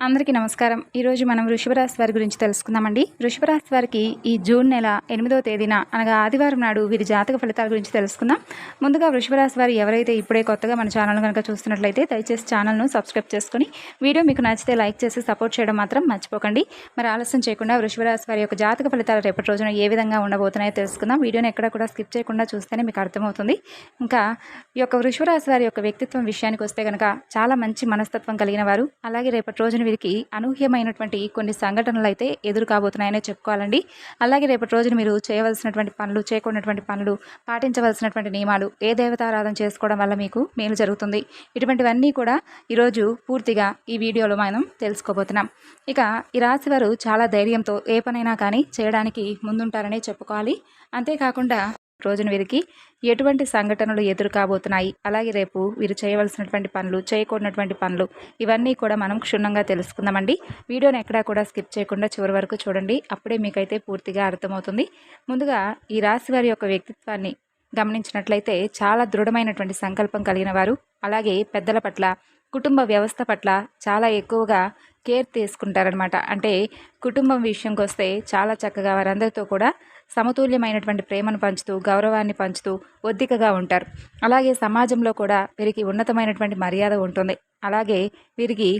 అందరికీ నమస్కారం. ఈరోజు మనం వృషభ రాశి వారి గురించి తెలుసుకుందామండి. వృషభ రాశి వారికి ఈ జూన్ నెల 8వ తేదీన అనగా ఆదివారం నాడు వీరి జాతక ఫలితాల గురించి తెలుసుకుందాం. ముందుగా వృషభ రాశి వారు ఎవరైతే ఇప్పుడే కొత్తగా మన ఛానల్ కనుక చూస్తున్నట్లయితే దయచేసి ఛానల్ను సబ్స్క్రైబ్ చేసుకుని వీడియో మీకు నచ్చితే లైక్ చేసి సపోర్ట్ చేయడం మాత్రం మర్చిపోకండి. మరి ఆలస్యం చేయకుండా వృషభ రాశి వారి యొక్క జాతక ఫలితాలు రేపటి రోజున ఏ విధంగా ఉండబోతున్నాయో తెలుసుకుందాం. వీడియోని ఎక్కడ కూడా స్కిప్ చేయకుండా చూస్తేనే మీకు అర్థమవుతుంది. ఇంకా ఈ యొక్క వృషభ రాశి వారి యొక్క వ్యక్తిత్వం విషయానికి వస్తే కనుక చాలా మంచి మనస్తత్వం కలిగిన వారు. అలాగే రేపటి రోజున వీరికి అనూహ్యమైనటువంటి కొన్ని సంఘటనలు అయితే ఎదురు కాబోతున్నాయనే చెప్పుకోవాలండి. అలాగే రేపటి రోజున మీరు చేయవలసినటువంటి పనులు, చేయకూడనటువంటి పనులు, పాటించవలసినటువంటి నియమాలు, ఏ దేవతారాధన చేసుకోవడం వల్ల మీకు మేలు జరుగుతుంది, ఇటువంటివన్నీ కూడా ఈరోజు పూర్తిగా ఈ వీడియోలో మనం తెలుసుకోబోతున్నాం. ఇక ఈ రాశి వారు చాలా ధైర్యంతో ఏ పనైనా కానీ చేయడానికి ముందుంటారనే చెప్పుకోవాలి. అంతేకాకుండా రోజున వీరికి ఎటువంటి సంఘటనలు ఎదురు కాబోతున్నాయి, అలాగే రేపు వీరు చేయవలసినటువంటి పనులు, చేయకూడనటువంటి పనులు, ఇవన్నీ కూడా మనం క్షుణ్ణంగా తెలుసుకుందామండి. వీడియోని ఎక్కడా కూడా స్కిప్ చేయకుండా చివరి వరకు చూడండి. అప్పుడే మీకైతే పూర్తిగా అర్థమవుతుంది. ముందుగా ఈ రాశి వారి యొక్క వ్యక్తిత్వాన్ని గమనించినట్లయితే చాలా దృఢమైనటువంటి సంకల్పం కలిగిన వారు. అలాగే పెద్దల పట్ల, కుటుంబ వ్యవస్థ పట్ల చాలా ఎక్కువగా కేర్ తీసుకుంటారనమాట. అంటే కుటుంబం విషయంకి వస్తే చాలా చక్కగా వారందరితో కూడా సమతుల్యమైనటువంటి ప్రేమను పంచుతూ, గౌరవాన్ని పంచుతూ ఒద్దికగా ఉంటారు. అలాగే సమాజంలో కూడా వీరికి ఉన్నతమైనటువంటి మర్యాద ఉంటుంది. అలాగే వీరికి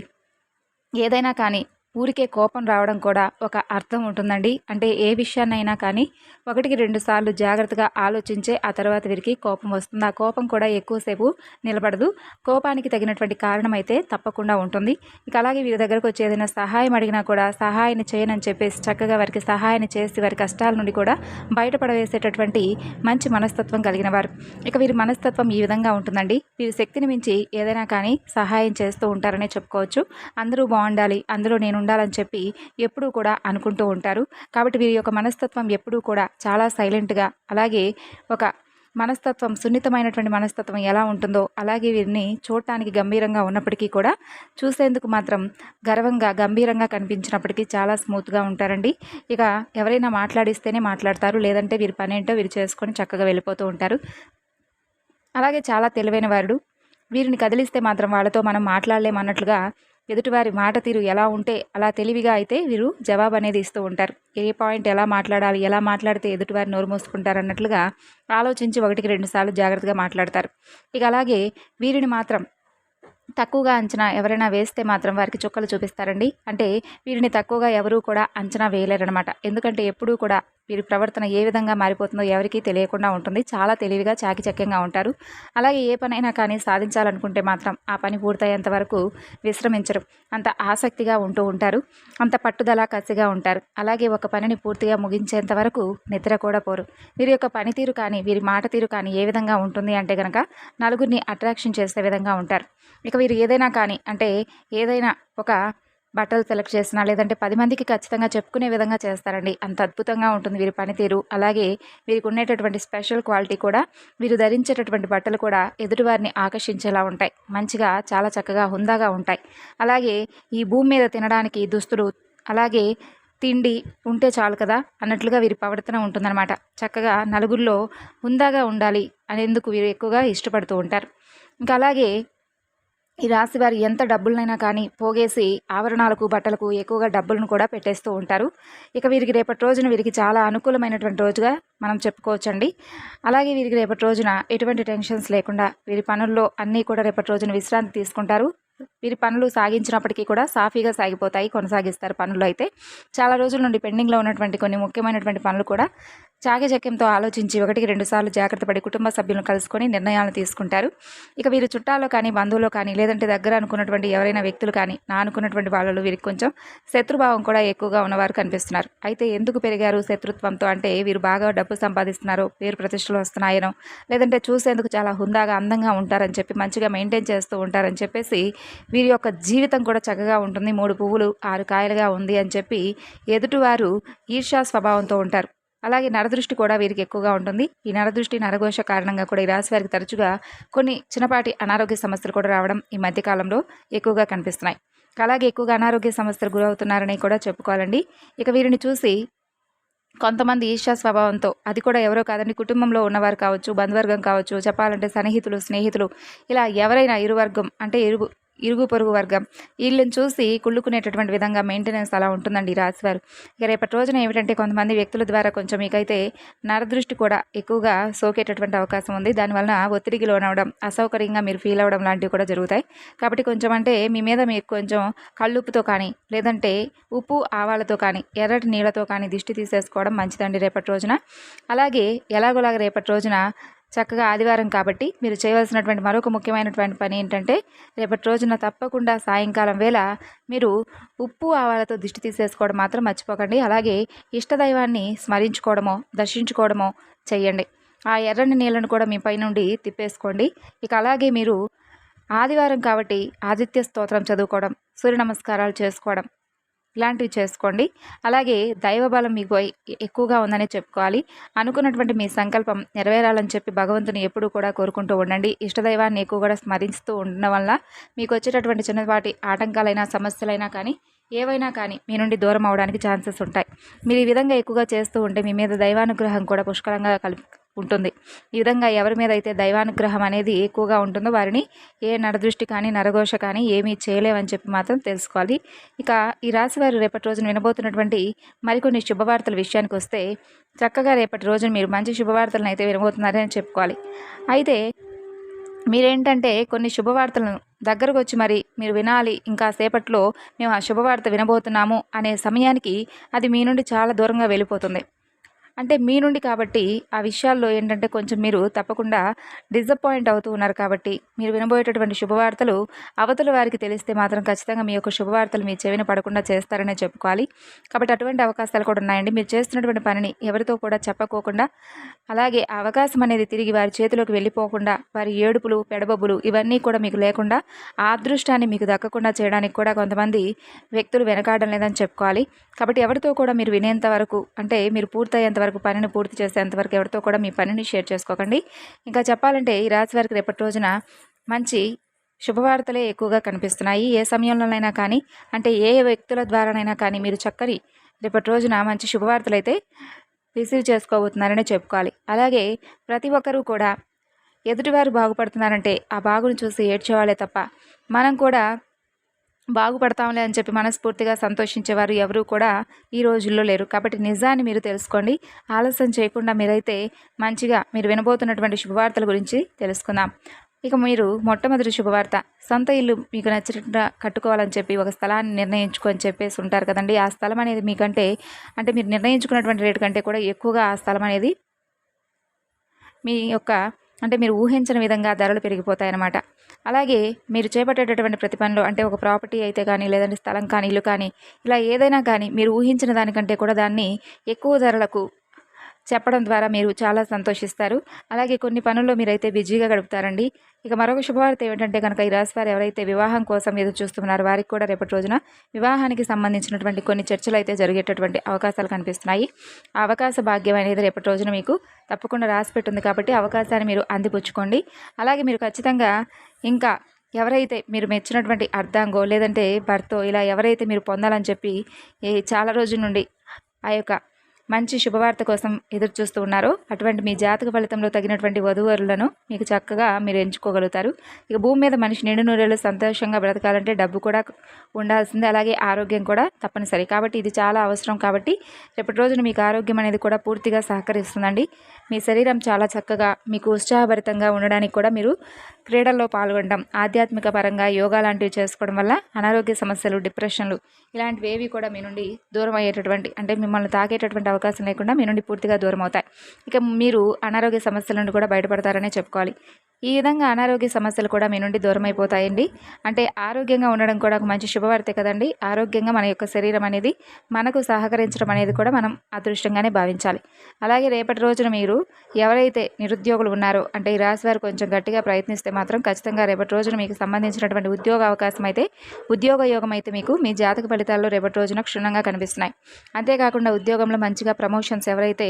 ఏదైనా కానీ ఊరికే కోపం రావడం కూడా ఒక అర్థం ఉంటుందండి. అంటే ఏ విషయాన్నైనా కానీ 1-2 సార్లు జాగ్రత్తగా ఆలోచించే ఆ తర్వాత వీరికి కోపం వస్తుంది. ఆ కోపం కూడా ఎక్కువసేపు నిలబడదు. కోపానికి తగినటువంటి కారణం అయితే తప్పకుండా ఉంటుంది. ఇక అలాగే వీరి దగ్గరకు వచ్చి ఏదైనా సహాయం అడిగినా కూడా సహాయాన్ని చేయనని చెప్పేసి చక్కగా వారికి సహాయాన్ని చేసి వారి కష్టాల నుండి కూడా బయటపడవేసేటటువంటి మంచి మనస్తత్వం కలిగిన వారు. ఇక వీరి మనస్తత్వం ఈ విధంగా ఉంటుందండి. వీరి శక్తిని మించి ఏదైనా కానీ సహాయం చేస్తూ ఉంటారనే చెప్పుకోవచ్చు. అందరూ బాగుండాలి, అందులో నేను ఉండాలని చెప్పి ఎప్పుడూ కూడా అనుకుంటూ ఉంటారు. కాబట్టి వీరి యొక్క మనస్తత్వం ఎప్పుడూ కూడా చాలా సైలెంట్గా, అలాగే ఒక మనస్తత్వం, సున్నితమైనటువంటి మనస్తత్వం ఎలా ఉంటుందో అలాగే వీరిని చూడటానికి గంభీరంగా ఉన్నప్పటికీ కూడా చూసేందుకు మాత్రం గర్వంగా, గంభీరంగా కనిపించినప్పటికీ చాలా స్మూత్గా ఉంటారండి. ఇక ఎవరైనా మాట్లాడిస్తేనే మాట్లాడతారు, లేదంటే వీరి పని ఏంటో వీరు చేసుకొని చక్కగా వెళ్ళిపోతూ ఉంటారు. అలాగే చాలా తెలివైన వారు. వీరిని కదిలిస్తే మాత్రం వాళ్ళతో మనం మాట్లాడలేమన్నట్లుగా ఎదుటివారి మాట తీరు ఎలా ఉంటే అలా తెలివిగా అయితే వీరు జవాబు అనేది ఇస్తూ ఉంటారు. ఏ పాయింట్ ఎలా మాట్లాడాలి, ఎలా మాట్లాడితే ఎదుటివారి నోరు మూసుకుంటారు అన్నట్లుగా ఆలోచించి 1-2 సార్లు జాగ్రత్తగా మాట్లాడతారు. ఇక అలాగే వీరిని మాత్రం తక్కువగా అంచనా ఎవరైనా వేస్తే మాత్రం వారికి చుక్కలు చూపిస్తారండి. అంటే వీరిని తక్కువగా ఎవరూ కూడా అంచనా వేయలేరనమాట. ఎందుకంటే ఎప్పుడూ కూడా వీరి ప్రవర్తన ఏ విధంగా మారిపోతుందో ఎవరికీ తెలియకుండా ఉంటుంది. చాలా తెలివిగా, చాకిచక్యంగా ఉంటారు. అలాగే ఏ పనైనా కానీ సాధించాలనుకుంటే మాత్రం ఆ పని పూర్తయ్యేంత వరకు విశ్రమించరు. అంత ఆసక్తిగా ఉంటూ ఉంటారు. అంత పట్టుదల, కసిగా ఉంటారు. అలాగే ఒక పనిని పూర్తిగా ముగించేంత వరకు నిద్ర కూడా పోరు. వీరి యొక్క పనితీరు కానీ, వీరి మాట తీరు కానీ ఏ విధంగా ఉంటుంది అంటే కనుక నలుగురిని అట్రాక్షన్ చేసే విధంగా ఉంటారు. ఇక వీరు ఏదైనా కానీ, అంటే ఏదైనా ఒక బట్టలు సెలెక్ట్ చేసినా, లేదంటే 10 మందికి ఖచ్చితంగా చెప్పుకునే విధంగా చేస్తారండి. అంత అద్భుతంగా ఉంటుంది వీరి పనితీరు. అలాగే వీరికి ఉండేటటువంటి స్పెషల్ క్వాలిటీ కూడా, వీరు ధరించేటటువంటి బట్టలు కూడా ఎదుటివారిని ఆకర్షించేలా ఉంటాయి. మంచిగా, చాలా చక్కగా, హుందాగా ఉంటాయి. అలాగే ఈ భూమి మీద తినడానికి దుస్తులు, అలాగే తిండి ఉంటే చాలు కదా అన్నట్లుగా వీరి ప్రవర్తన ఉంటుందన్నమాట. చక్కగా నలుగురిలో హుందాగా ఉండాలి అనేందుకు వీరు ఎక్కువగా ఇష్టపడుతూ ఉంటారు. ఇంకా అలాగే ఈ రాశి వారు ఎంత డబ్బులనైనా కానీ పోగేసి ఆభరణాలకు, బట్టలకు ఎక్కువగా డబ్బులను కూడా పెట్టేస్తూ ఉంటారు. ఇక వీరికి రేపటి రోజున వీరికి చాలా అనుకూలమైనటువంటి రోజుగా మనం చెప్పుకోవచ్చండి. అలాగే వీరికి రేపటి రోజున ఎటువంటి టెన్షన్స్ లేకుండా వీరి పనుల్లో అన్నీ కూడా రేపటి రోజున విశ్రాంతి తీసుకుంటారు. వీరి పనులు సాగించినప్పటికీ కూడా సాఫీగా సాగిపోతాయి, కొనసాగిస్తారు. పనులు అయితే చాలా రోజుల నుండి పెండింగ్లో ఉన్నటువంటి కొన్ని ముఖ్యమైనటువంటి పనులు కూడా చాకచక్యంతో ఆలోచించి 1-2 సార్లు జాగ్రత్త పడి కుటుంబ సభ్యులను కలుసుకొని నిర్ణయాలను తీసుకుంటారు. ఇక వీరు చుట్టాల్లో కానీ, బంధువుల్లో కానీ, లేదంటే దగ్గర అనుకున్నటువంటి ఎవరైనా వ్యక్తులు కానీ, నా అనుకున్నటువంటి వాళ్ళలో వీరికి కొంచెం శత్రుభావం కూడా ఎక్కువగా ఉన్నవారు కనిపిస్తున్నారు. అయితే ఎందుకు పెరిగారు శత్రుత్వంతో అంటే వీరు బాగా డబ్బు సంపాదిస్తున్నారో, పేరు ప్రతిష్టలు వస్తున్నాయనో, లేదంటే చూసేందుకు చాలా హుందాగా, అందంగా ఉంటారని చెప్పి, మంచిగా మెయింటైన్ చేస్తూ ఉంటారని చెప్పేసి వీరి యొక్క జీవితం కూడా చక్కగా ఉంటుంది. 3 పువ్వులు 6 కాయలుగా ఉంది అని చెప్పి ఎదుటివారు ఈర్ష్యా స్వభావంతో ఉంటారు. అలాగే నరదృష్టి కూడా వీరికి ఎక్కువగా ఉంటుంది. ఈ నరదృష్టి, నరఘోష కారణంగా కూడా ఈ రాశి వారికి తరచుగా కొన్ని చిన్నపాటి అనారోగ్య సమస్యలు కూడా రావడం ఈ మధ్యకాలంలో ఎక్కువగా కనిపిస్తున్నాయి. అలాగే ఎక్కువగా అనారోగ్య సమస్యలు గురవుతున్నారని కూడా చెప్పుకోవాలండి. ఇక వీరిని చూసి కొంతమంది ఈర్ష్యా స్వభావంతో, అది కూడా ఎవరో కాదండి, కుటుంబంలో ఉన్నవారు కావచ్చు, బంధువర్గం కావచ్చు, చెప్పాలంటే సన్నిహితులు, స్నేహితులు, ఇలా ఎవరైనా ఇరువర్గం అంటే ఇరుగు పొరుగు వర్గం వీళ్ళని చూసి కుళ్ళుకునేటటువంటి విధంగా మెయింటెనెన్స్ అలా ఉంటుందండి ఈ రాశివారు. ఇక రేపటి రోజున ఏమిటంటే కొంతమంది వ్యక్తుల ద్వారా కొంచెం మీకైతే నరదృష్టి కూడా ఎక్కువగా సోకేటటువంటి అవకాశం ఉంది. దానివలన ఒత్తిడికి లోనవడం, అసౌకర్యంగా మీరు ఫీల్ అవ్వడం లాంటివి కూడా జరుగుతాయి. కాబట్టి కొంచెం అంటే మీ మీద మీకు కొంచెం కళ్ళుప్పుతో కానీ లేదంటే ఉప్పు ఆవాలతో కానీ ఎర్రటి నీళ్ళతో కానీ దిష్టి తీసేసుకోవడం మంచిదండి రేపటి రోజున. అలాగే ఎలాగోలాగా రేపటి రోజున చక్కగా ఆదివారం కాబట్టి మీరు చేయవలసినటువంటి మరొక ముఖ్యమైనటువంటి పని ఏంటంటే రేపటి రోజున తప్పకుండా సాయంకాలం వేళ మీరు ఉప్పు ఆవాలతో దిష్టి తీసేసుకోవడం మాత్రం మర్చిపోకండి. అలాగే ఇష్టదైవాన్ని స్మరించుకోవడమో దర్శించుకోవడమో చెయ్యండి. ఆ ఎర్రని నీళ్ళను కూడా మీ పై నుండి తిప్పేసుకోండి. ఇక అలాగే మీరు ఆదివారం కాబట్టి ఆదిత్య స్తోత్రం చదువుకోవడం, సూర్య నమస్కారాలు చేసుకోవడం ఇలాంటివి చేసుకోండి. అలాగే దైవబలం మీకు ఎక్కువగా ఉందనే చెప్పుకోవాలి. అనుకున్నటువంటి మీ సంకల్పం నెరవేరాలని చెప్పి భగవంతుని ఎప్పుడూ కూడా కోరుకుంటూ ఉండండి. ఇష్టదైవాన్ని ఎక్కువ కూడా స్మరిస్తూ ఉండడం వల్ల మీకు వచ్చేటటువంటి చిన్నపాటి ఆటంకాలైనా సమస్యలైనా కానీ ఏవైనా కానీ మీ నుండి దూరం అవడానికి ఛాన్సెస్ ఉంటాయి. మీరు ఈ విధంగా ఎక్కువగా చేస్తూ ఉంటే మీ మీద దైవానుగ్రహం కూడా పుష్కలంగా ఉంటుంది. ఈ విధంగా ఎవరి మీద అయితే దైవానుగ్రహం అనేది ఎక్కువగా ఉంటుందో వారిని ఏ నరదృష్టి కానీ నరఘోష కానీ ఏమీ చేయలేవని చెప్పి మాత్రం తెలుసుకోవాలి. ఇక ఈ రాశి వారు రేపటి రోజున వినబోతున్నటువంటి మరికొన్ని శుభవార్తల విషయానికి వస్తే చక్కగా రేపటి రోజున మీరు మంచి శుభవార్తలను అయితే వినబోతున్నారని చెప్పుకోవాలి. అయితే మీరేంటంటే కొన్ని శుభవార్తలను దగ్గరకు వచ్చి మరి మీరు వినాలి, ఇంకా సేపట్లో మేము ఆ శుభవార్త వినబోతున్నాము అనే సమయానికి అది మీ నుండి చాలా దూరంగా వెళ్ళిపోతుంది. అంటే మీ నుండి కాబట్టి ఆ విషయాల్లో ఏంటంటే కొంచెం మీరు తప్పకుండా డిసప్పాయింట్ అవుతూ ఉన్నారు. కాబట్టి మీరు వినబోయేటటువంటి శుభవార్తలు అవతల వారికి తెలిస్తే మాత్రం ఖచ్చితంగా మీ యొక్క శుభవార్తలు మీ చెవిన పడకుండా చేస్తారనే చెప్పుకోవాలి. కాబట్టి అటువంటి అవకాశాలు కూడా ఉన్నాయండి. మీరు చేస్తున్నటువంటి పనిని ఎవరితో కూడా చెప్పకోకుండా అలాగే ఆ అవకాశం అనేది తిరిగి వారి చేతిలోకి వెళ్ళిపోకుండా వారి ఏడుపులు పెడబొబ్బులు ఇవన్నీ కూడా మీకు లేకుండా ఆ అదృష్టాన్ని మీకు దక్కకుండా చేయడానికి కూడా కొంతమంది వ్యక్తులు వెనకాడడం లేదని చెప్పుకోవాలి. కాబట్టి ఎవరితో కూడా మీరు వినేంత వరకు అంటే మీరు పూర్తయ్యేంత వరకు పనిని పూర్తి చేసేంత వరకు ఎవరితో కూడా మీ పనిని షేర్ చేసుకోకండి. ఇంకా చెప్పాలంటే ఈ రాశి వారికి రేపటి రోజున మంచి శుభవార్తలే ఎక్కువగా కనిపిస్తున్నాయి. ఏ సమయంలోనైనా కానీ అంటే ఏ వ్యక్తుల ద్వారానైనా కానీ మీరు చక్కని రేపటి రోజున మంచి శుభవార్తలు అయితే రిసీవ్ చేసుకోబోతున్నారనే చెప్పుకోవాలి. అలాగే ప్రతి ఒక్కరూ కూడా ఎదుటివారు బాగుపడుతున్నారంటే ఆ బాగును చూసి ఏడ్చేవాళ్ళే తప్ప మనం కూడా బాగుపడతాంలే అని చెప్పి మనస్ఫూర్తిగా సంతోషించేవారు ఎవరూ కూడా ఈ రోజుల్లో లేరు. కాబట్టి నిజాన్ని మీరు తెలుసుకోండి. ఆలస్యం చేయకుండా మీరైతే మంచిగా మీరు వినబోతున్నటువంటి శుభవార్తల గురించి తెలుసుకుందాం. ఇక మీరు మొట్టమొదటి శుభవార్త, సొంత ఇల్లు మీకు నచ్చినట్టుగా కట్టుకోవాలని చెప్పి ఒక స్థలాన్ని నిర్ణయించుకొని చెప్పేసి ఉంటారు కదండి. ఆ స్థలం అనేది మీకంటే అంటే మీరు నిర్ణయించుకున్నటువంటి రేటు కంటే కూడా ఎక్కువగా ఆ స్థలం అనేది మీ యొక్క అంటే మీరు ఊహించిన విధంగా ధరలు పెరిగిపోతాయన్నమాట. అలాగే మీరు చేపట్టేటటువంటి ప్రతి పనిలో అంటే ఒక ప్రాపర్టీ అయితే కానీ లేదంటే స్థలం కానీ ఇల్లు కానీ ఇలా ఏదైనా కానీ మీరు ఊహించిన దానికంటే కూడా దాన్ని ఎక్కువ ధరలకు చెప్పడం ద్వారా మీరు చాలా సంతోషిస్తారు. అలాగే కొన్ని పనుల్లో మీరైతే బిజీగా గడుపుతారండి. ఇక మరొక శుభవార్త ఏమిటంటే కనుక ఈ రాశి వారు ఎవరైతే వివాహం కోసం ఎదురు చూస్తున్నారో వారికి కూడా రేపటి రోజున వివాహానికి సంబంధించినటువంటి కొన్ని చర్చలు అయితే జరిగేటటువంటి అవకాశాలు కనిపిస్తున్నాయి. ఆ అవకాశ భాగ్యం అనేది రేపటి రోజున మీకు తప్పకుండా రాసి పెట్టుంది. కాబట్టి అవకాశాన్ని మీరు అందిపుచ్చుకోండి. అలాగే మీరు ఖచ్చితంగా ఇంకా ఎవరైతే మీరు మెచ్చినటువంటి అర్ధాంగో లేదంటే భర్తో ఇలా ఎవరైతే మీరు పొందాలని చెప్పి చాలా రోజుల నుండి ఆ యొక్క మంచి శుభవార్త కోసం ఎదురు చూస్తూ ఉన్నారో అటువంటి మీ జాతక ఫలితంలో తగినటువంటి వధూవరులను మీకు చక్కగా మీరు ఎంచుకోగలుగుతారు. ఇక భూమి మీద మనిషి నిండు నూరేళ్ళు సంతోషంగా బ్రతకాలంటే డబ్బు కూడా ఉండాల్సిందే, అలాగే ఆరోగ్యం కూడా తప్పనిసరి. కాబట్టి ఇది చాలా అవసరం. కాబట్టి రేపటి రోజున మీకు ఆరోగ్యం అనేది కూడా పూర్తిగా సహకరిస్తుందండి. మీ శరీరం చాలా చక్కగా మీకు ఉత్సాహభరితంగా ఉండడానికి కూడా మీరు క్రీడల్లో పాల్గొనడం, ఆధ్యాత్మిక పరంగా యోగా లాంటివి చేసుకోవడం వల్ల అనారోగ్య సమస్యలు, డిప్రెషన్లు ఇలాంటివి ఏవి కూడా మీ నుండి దూరం అయ్యేటటువంటి అంటే మిమ్మల్ని తాకేటటువంటి అవకాశం లేకుండా మీ నుండి పూర్తిగా దూరం అవుతాయి. ఇక మీరు అనారోగ్య సమస్యల నుండి కూడా బయటపడతారనే చెప్పుకోవాలి. ఈ విధంగా అనారోగ్య సమస్యలు కూడా మీ నుండి దూరం అయిపోతాయండి. అంటే ఆరోగ్యంగా ఉండడం కూడా ఒక మంచి శుభవార్తే కదండి. ఆరోగ్యంగా మన యొక్క శరీరం అనేది మనకు సహకరించడం అనేది కూడా మనం అదృష్టంగానే భావించాలి. అలాగే రేపటి రోజున మీరు ఎవరైతే నిరుద్యోగులు ఉన్నారో అంటే ఈ రాశి వారు కొంచెం గట్టిగా ప్రయత్నిస్తే మాత్రం ఖచ్చితంగా రేపటి రోజున మీకు సంబంధించినటువంటి ఉద్యోగ అవకాశం అయితే ఉద్యోగ యోగం అయితే మీకు మీ జాతక ఫలితాల్లో రేపటి రోజున క్షుణ్ణంగా కనిపిస్తున్నాయి. అంతేకాకుండా ఉద్యోగంలో మంచిగా ప్రమోషన్స్ ఎవరైతే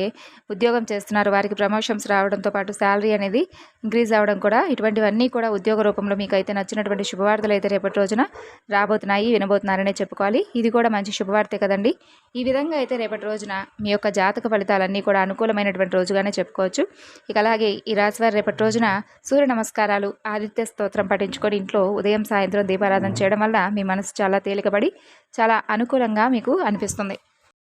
ఉద్యోగం చేస్తున్నారో వారికి ప్రమోషన్స్ రావడంతో పాటు శాలరీ అనేది ఇంక్రీజ్ అవ్వడం రావడం కూడా ఇటువంటివన్నీ కూడా ఉద్యోగ రూపంలో మీకు అయితే నచ్చినటువంటి శుభవార్తలు అయితే రేపటి రోజున రాబోతున్నాయి, వినబోతున్నారనే చెప్పుకోవాలి. ఇది కూడా మంచి శుభవార్తే కదండి. ఈ విధంగా అయితే రేపటి రోజున మీ యొక్క జాతక ఫలితాలన్నీ కూడా అనుకూలమైనటువంటి రోజుగానే చెప్పుకోవచ్చు. ఇక అలాగే ఈ రాశివారు రేపటి రోజున సూర్య నమస్కారాలు, ఆదిత్య స్తోత్రం పఠించుకొని ఇంట్లో ఉదయం సాయంత్రం దీపారాధన చేయడం వల్ల మీ మనసు చాలా తేలికబడి చాలా అనుకూలంగా మీకు అనిపిస్తుంది.